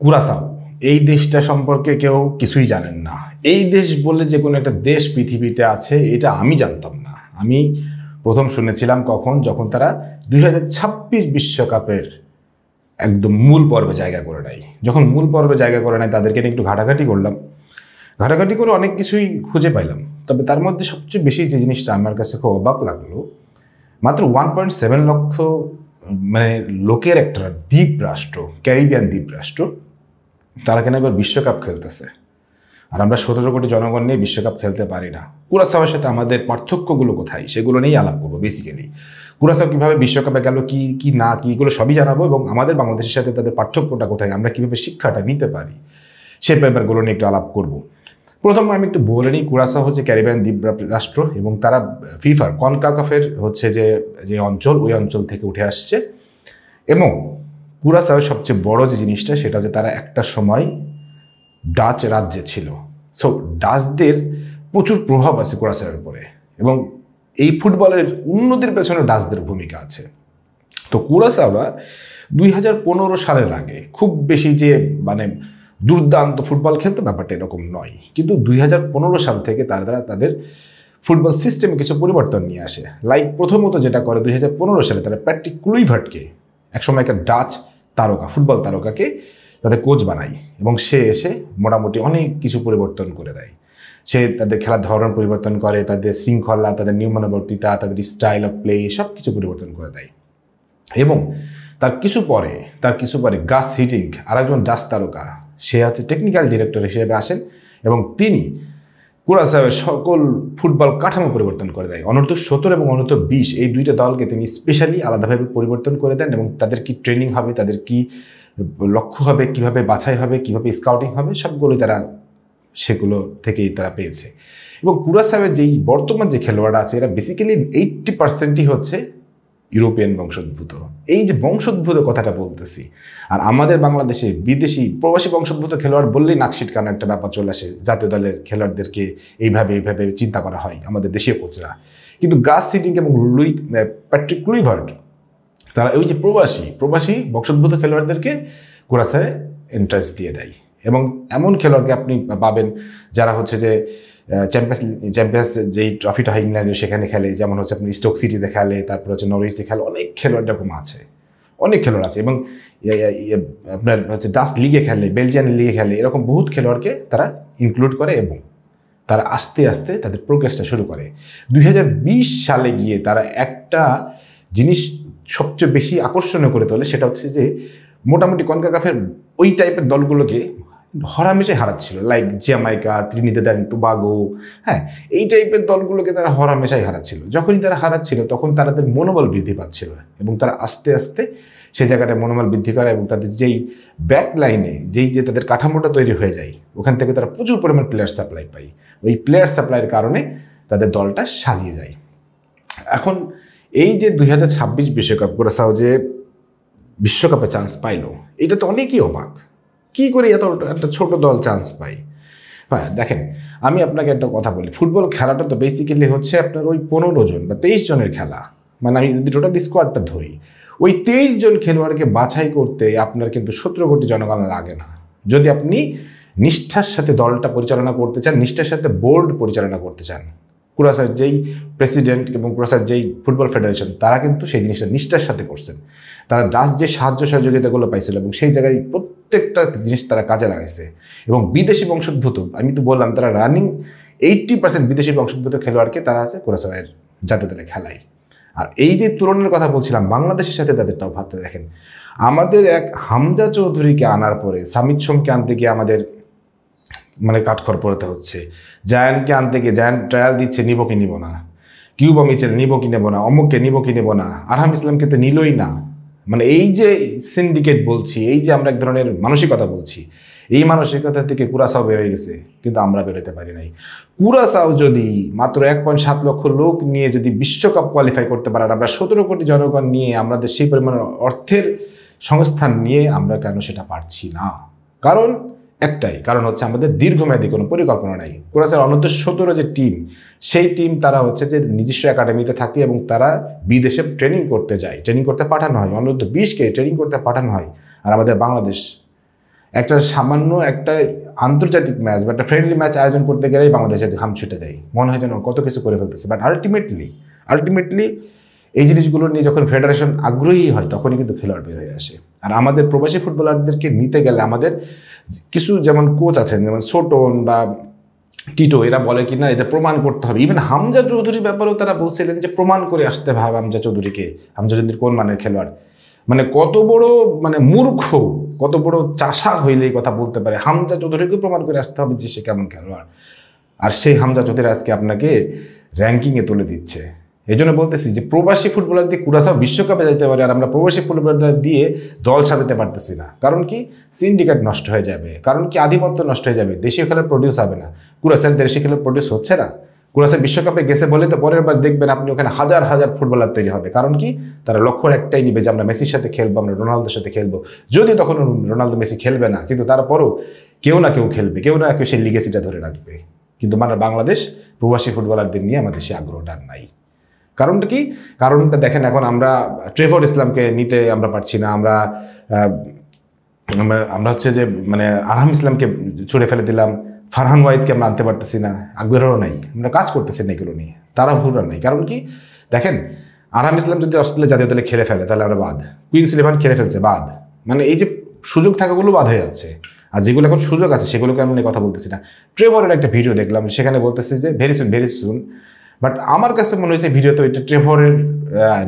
কুরাসাও এই দেশটা সম্পর্কে কেউ কিছুই জানেন না। এই দেশ বলে যে কোনো একটা দেশ পৃথিবীতে আছে এটা আমি জানতাম না। আমি প্রথম শুনেছিলাম কখন, যখন তারা 2026 বিশ্বকাপের একদম মূল পর্বে জায়গা করে নেয়। যখন মূল পর্বে জায়গা করে নেয় তাদেরকে নিয়ে একটু ঘাটাঘাটি করলাম, ঘাটাঘাটি করে অনেক কিছুই খুঁজে পাইলাম। তবে তার মধ্যে সবচেয়ে বেশি যে জিনিসটা আমার কাছে খুব অবাক লাগলো, মাত্র 1.7 লক্ষ মানে লোকের একটা দ্বীপ রাষ্ট্র, ক্যারিবিয়ান দ্বীপ রাষ্ট্র, তারা কেন এবার বিশ্বকাপ খেলতেছে। আর আমরা 17 কোটি জনগণ নিয়ে বিশ্বকাপ খেলতে পারি না। কুরাসাওয়ের সাথে আমাদের পার্থক্যগুলো কোথায় সেগুলো নিয়েই আলাপ করবো। বেসিক্যালি কুরাসাও কীভাবে বিশ্বকাপে গেল, কি কি না কি, এগুলো সবই জানাবো, এবং আমাদের বাংলাদেশের সাথে তাদের পার্থক্যটা কোথায়, আমরা কীভাবে শিক্ষাটা নিতে পারি সেই ব্যাপারগুলো নিয়ে একটু আলাপ করব। প্রথমে আমি একটু বলে নিই, কুরাসাও হচ্ছে ক্যারিবিয়ান দ্বীপ রাষ্ট্র এবং তারা ফিফার কনকাকাফের হচ্ছে যে অঞ্চল, ওই অঞ্চল থেকে উঠে আসছে। এবং কুরাসাওয়ের সবচেয়ে বড় যে জিনিসটা সেটা হচ্ছে তারা একটা সময় ডাচ রাজ্যে ছিল। সো ডাচদের প্রচুর প্রভাব আছে কুরাসাওয়ের উপরে, এবং এই ফুটবলের উন্নতির পেছনে ডাচদের ভূমিকা আছে। তো কুরাসাওরা 2015 সালের আগে খুব বেশি যে মানে দুর্দান্ত ফুটবল খেলতো ব্যাপারটা এরকম নয়, কিন্তু 2015 সাল থেকে তারা তাদের ফুটবল সিস্টেমে কিছু পরিবর্তন নিয়ে আসে। লাইক প্রথমত যেটা করে, 2015 সালে তারা প্যাট্রিক ক্লুইভার্টকে, একসময়কার ডাচ তারকা, ফুটবল তারকাকে তাদের কোচ বানায়, এবং সে এসে মোটামুটি অনেক কিছু পরিবর্তন করে দেয়। সে তাদের খেলার ধরন পরিবর্তন করে, তাদের শৃঙ্খলা, তাদের নিয়মানুবর্তিতা, তাদের স্টাইল অফ প্লে সব কিছু পরিবর্তন করে দেয়। এবং তার কিছু পরে গাস হিডিঙ্ক, আরেকজন ডাচ তারকা, সে হচ্ছে টেকনিক্যাল ডিরেক্টর হিসেবে আসেন, এবং তিনি কুরাসাওয়ের সকল ফুটবল কাঠামো পরিবর্তন করে দেয়। অনূর্ধ্ব-17 এবং অনূর্ধ্ব-20 এই দুইটা দলকে তিনি স্পেশালি আলাদাভাবে পরিবর্তন করে দেন, এবং তাদের কি ট্রেনিং হবে, তাদের কি লক্ষ্য হবে, কিভাবে বাছাই হবে, কিভাবে স্কাউটিং হবে, সবগুলোই তারা সেগুলো থেকেই তারা পেয়েছে। এবং কুরাসাওয়ের যেই বর্তমান যে খেলোয়াড়রা আছে, এরা বেসিক্যালি 80%ই হচ্ছে ইউরোপিয়ান বংশোদ্ভূত। এই যে বংশোদ্ভূত কথাটা বলতেছি, আর আমাদের বাংলাদেশে বিদেশি প্রবাসী বংশোদ্ভূত খেলোয়াড় বললেই নাকশিট কানো একটা ব্যাপার চলে আসে। জাতীয় দলের খেলোয়াড়দেরকে এইভাবে চিন্তা করা হয় আমাদের দেশীয় কোচরা। কিন্তু গাস হিডিঙ্ক এবং প্যাট্রিক ক্লুইভার্ট, তারা ওই যে প্রবাসী বংশোদ্ভূত খেলোয়াড়দেরকে কুরাসাওয়ে এন্ট্রান্স দিয়ে দেয়। এবং এমন খেলোয়াড়কে আপনি পাবেন যারা হচ্ছে যে চ্যাম্পিয়ন্স যেই ট্রফিটা হয় ইংল্যান্ডের, সেখানে খেলে, যেমন হচ্ছে আপনি স্টোক সিটিতে খেলে, তারপর হচ্ছে নরউইচে খেলে, অনেক খেলোয়াড় এরকম আছে, অনেক খেলোয়াড় আছে। এবং আপনার হচ্ছে ডাচ লিগে খেলে, বেলজিয়ান লিগে খেলে, এরকম বহুত খেলোয়াড়কে তারা ইনক্লুড করে, এবং তারা আস্তে আস্তে তাদের প্রোগ্রেসটা শুরু করে। 2020 সালে গিয়ে তারা একটা জিনিস সবচেয়ে বেশি আকর্ষণীয় করে তোলে, সেটা হচ্ছে যে মোটামুটি কনকাকাফের ওই টাইপের দলগুলোকে হরামেশাই হারাচ্ছিল, like Jamaica, Trinidad and Tobago, হ্যাঁ, এই টাইপের দলগুলোকে তারা হরামেশাই হারাচ্ছিল। যখনই তারা হারাচ্ছিল তখন তাদের মনোবল বৃদ্ধি পাচ্ছিল, এবং তারা আস্তে আস্তে সেই জায়গাটায় মনোবল বৃদ্ধি করে, এবং তাদের যেই ব্যাক লাইনে যে তাদের কাঠামোটা তৈরি হয়ে যায়, ওখান থেকে তারা প্রচুর পরিমাণ প্লেয়ার সাপ্লাই পায়। ওই প্লেয়ার সাপ্লাইয়ের কারণে তাদের দলটা সাজিয়ে যায়। এখন এই যে 2026 বিশ্বকাপ, কুরাসাও যে বিশ্বকাপে চান্স পাইলো, এটা তো অনেকেই অবাক, কি করে এত একটা ছোট দল চান্স পায়। হ্যাঁ দেখেন, আমি আপনাকে একটা কথা বলি, ফুটবল খেলাটা তো বেসিক্যালি হচ্ছে আপনার ওই 15 জন বা 23 জনের খেলা। মানে আমি যদি টোটাল স্কোয়াডটা ধরি, ওই 23 জন খেলোয়াড়কে বাছাই করতে আপনার কিন্তু 17 কোটি জনগণ লাগে না। যদি আপনি নিষ্ঠার সাথে দলটা পরিচালনা করতে চান, নিষ্ঠার সাথে বোর্ড পরিচালনা করতে চান, কুরাসাওয়ের যেই প্রেসিডেন্ট এবং কুরাসাওয়ের যেই ফুটবল ফেডারেশন, তারা কিন্তু সেই জিনিসটা নিষ্ঠার সাথে করছেন। তারা ডাচ যে সাহায্য সহযোগিতাগুলো পাইছিল, এবং সেই জায়গায় প্রত্যেকটা জিনিস তারা কাজে লাগাইছে। এবং বিদেশি বংশোদ্ভূত, আমি তো বললাম, তারা রানিং 80% বিদেশি বংশোদ্ভূত খেলোয়াড়কে তারা আছে কুরাসাওয়ের জাতীয় দলে খেলায়। আর এই যে তুলনার কথা বলছিলাম বাংলাদেশের সাথে, তাদেরটাও ভাবতে দেখেন, আমাদের এক হামজা চৌধুরীকে আনার পরে সামিত সোমকে আনতে গিয়ে আমাদের মানে কাঠখড় পড়তে হচ্ছে। জায়ান্টকে আনতে গিয়ে জায়ান্ট ট্রায়াল দিচ্ছে, নিব কি নিব না, কিউবা মিচেল নিব কি নেব না, অমুককে নিব কি নেব না, আরহাম ইসলামকে তো নিলই না। মানে এই যে সিন্ডিকেট বলছি, এই যে আমরা এক ধরনের মানসিকতা বলছি, এই মানসিকতা থেকে কুরাসাও বেরোয় গেছে, কিন্তু আমরা বেরোতে পারি নাই। কুরাসাও যদি মাত্র 1.7 লক্ষ লোক নিয়ে যদি বিশ্বকাপ কোয়ালিফাই করতে পারে, আমরা 17 কোটি জনগণ নিয়ে, আমাদের সেই পরিমাণ অর্থের সংস্থান নিয়ে আমরা কেন সেটা পারছি না? কারণ একটাই, কারণ হচ্ছে আমাদের দীর্ঘমেয়াদী কোনো পরিকল্পনা নাই। কুরাসাওয়ের অনূর্ধ্ব-17 যে টিম, সেই টিম তারা হচ্ছে যে নিজস্ব একাডেমিতে থাকে, এবং তারা বিদেশে ট্রেনিং করতে যায়, ট্রেনিং করতে পাঠানো হয়, অনূর্ধ্ব-20কে ট্রেনিং করতে পাঠানো হয়। আর আমাদের বাংলাদেশ একটা সামান্য একটা আন্তর্জাতিক ম্যাচ বা একটা ফ্রেন্ডলি ম্যাচ আয়োজন করতে গেলেই বাংলাদেশে ঘাম ছুটে যায়, মনে হয় যেন কত কিছু করে ফেলতেছে। বাট আলটিমেটলি এই জিনিসগুলো নিয়ে যখন ফেডারেশন আগ্রহী হয় তখনই কিন্তু খেলোয়াড় বের হয়ে আসে। আর আমাদের প্রবাসী ফুটবলারদেরকে নিতে গেলে আমাদের কিছু যেমন কোচ আছেন, যেমন ছোটন বা টিটো, এরা বলে কি না এদের প্রমাণ করতে হবে। ইভেন হামজা চৌধুরীর ব্যাপারেও তারা বলছিলেন যে প্রমাণ করে আসতে হবে হামজা চৌধুরীকে, হামজা চৌধুরী কোন মানের খেলোয়াড়। মানে কত বড় মূর্খ, কত বড় চাষা হইলে এই কথা বলতে পারে। হামজা চৌধুরীকে প্রমাণ করে আসতে হবে যে সে কেমন খেলোয়াড়, আর সেই হামজা চৌধুরী আজকে আপনাকে র্যাঙ্কিংয়ে তুলে দিচ্ছে। এই জন্য বলতেছি যে প্রবাসী ফুটবলার দিয়ে কুরাসাও বিশ্বকাপে যেতে পারে, আর আমরা প্রবাসী ফুটবলার দিয়ে দল সাজাতে পারতেছি না। কারণ কি, সিন্ডিকেট নষ্ট হয়ে যাবে, কারণ কি আধিপত্য নষ্ট হয়ে যাবে, দেশীয় খেলার প্রডিউস হবে না। কুরাসার দেশীয় খেলার প্রডিউস হচ্ছে না। কুরাসা বিশ্বকাপে গেছে বলে তো পরের বার দেখবেন আপনি ওখানে হাজার হাজার ফুটবলার তৈরি হবে। কারণ কি, তারা লক্ষ্য একটাই নিবে যে আমরা মেসির সাথে খেলবো, আমরা রোনালদোর সাথে খেলবো। যদি তখন রোনালদো মেসি খেলবে না, কিন্তু তারপরও কেউ না কেউ খেলবে, কেউ না কেউ সেই লিগেসিটা ধরে রাখবে। কিন্তু বাংলাদেশ প্রবাসী ফুটবলারদের নিয়ে আমাদের সেই আগ্রহটা নাই। কারণটা কি? কারণটা দেখেন, এখন আমরা ট্রেভর ইসলামকে নিতে আমরা পারছি না, আমরা আমরা হচ্ছে যে আরহাম ইসলামকে ছুড়ে ফেলে দিলাম, ফারহান ওয়াহিদকে আমরা আনতে পারতেছি না, আগ্রহ নাই, আমরা কাজ করতেছি না এগুলো নিয়ে, তাড়াহুড়া নাই। কারণ কি, দেখেন আরহাম ইসলাম যদি অস্ট্রেলিয়া জাতীয় দলে খেলে ফেলে তাহলে আমরা বাদ, কুইন্স ইলেভেন খেলে ফেলছে বাদ, এই যে সুযোগ থাকাগুলো বাদ হয়ে যাচ্ছে। আর যেগুলো এখন সুযোগ আছে সেগুলোকে আমি কথা বলতেছি না। ট্রেভরের একটা ভিডিও দেখলাম, সেখানে বলতেছে যে ভেরি সুন। বাট আমার কাছে মনে হয়েছে ভিডিওতে ওইটা ট্রেভরের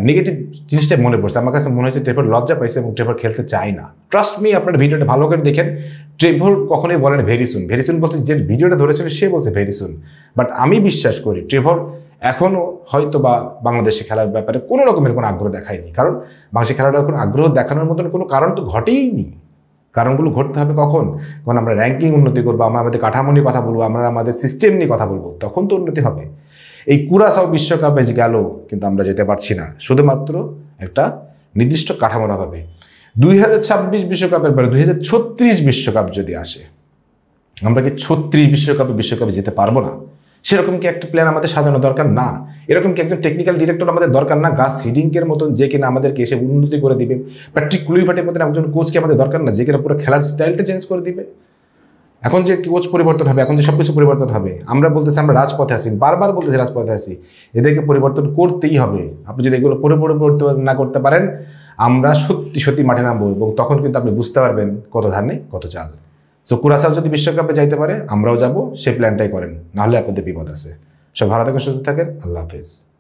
নেগেটিভ জিনিসটাই মনে পড়ছে। আমার কাছে মনে হয়েছে ট্রেভর লজ্জা পাইছে এবং ট্রেভর খেলতে চায় না। ট্রাস্ট মি, আপনার ভিডিওটা ভালো করে দেখেন, ট্রেভর কখনোই বলেন ভেরি সুন বলছে, যে ভিডিওটা ধরেছিল সে বলছে ভেরি সুন। বাট আমি বিশ্বাস করি ট্রেভর এখনও হয়তো বা বাংলাদেশে খেলার ব্যাপারে কোনো রকমের কোনো আগ্রহ দেখায়নি। কারণ বাংলাদেশে খেলাটা কোনো আগ্রহ দেখানোর মতন কোনো কারণ তো ঘটেইনি। কারণগুলো ঘটতে হবে কখন আমরা র্যাঙ্কিং উন্নতি করবো, আমরা আমাদের কাঠামো নিয়ে কথা বলবো, আমরা আমাদের সিস্টেম নিয়ে কথা বলবো, তখন তো উন্নতি হবে। এই কুরাসাও বিশ্বকাপে গেল, কিন্তু আমরা যেতে পারছি না শুধুমাত্র একটা নির্দিষ্ট কাঠামোর অভাবে। 2026 বিশ্বকাপের পরে 2036 বিশ্বকাপ যদি আসে, আমরা কি 36 বিশ্বকাপে যেতে পারবো না? সেরকম কি একটা প্ল্যান আমাদের সাজানো দরকার না? এরকম কি একজন টেকনিক্যাল ডিরেক্টর আমাদের দরকার না? গাছ সিডিংকের মতন যে কিনা আমাদেরকে এসে উন্নতি করে দিবে, প্যাট্রিক ক্লুইভার্টের মতন একজন কোচকে আমাদের দরকার না, যে কিনা পুরো খেলার স্টাইলটা চেঞ্জ করে দিবে? এখন যে কোচ পরিবর্তন হবে, এখন যে সবকিছু পরিবর্তন হবে, আমরা বলতেছি আমরা রাজপথে আছি, বারবার বলতেছি রাজপথে আছি, এদেরকে পরিবর্তন করতেই হবে। আপনি যদি এগুলো পরিবর্তন না করতে পারেন, আমরা সত্যি মাঠে নামবো, এবং তখন কিন্তু আপনি বুঝতে পারবেন কত ধানে কত চাল। সো কুরাসাও যদি বিশ্বকাপে যাইতে পারে, আমরাও যাব, সেই প্ল্যানটাই করেন, নাহলে আপনাদের বিপদ আছে। সব ভালো থাকেন, সুস্থ থাকেন, আল্লাহ হাফেজ।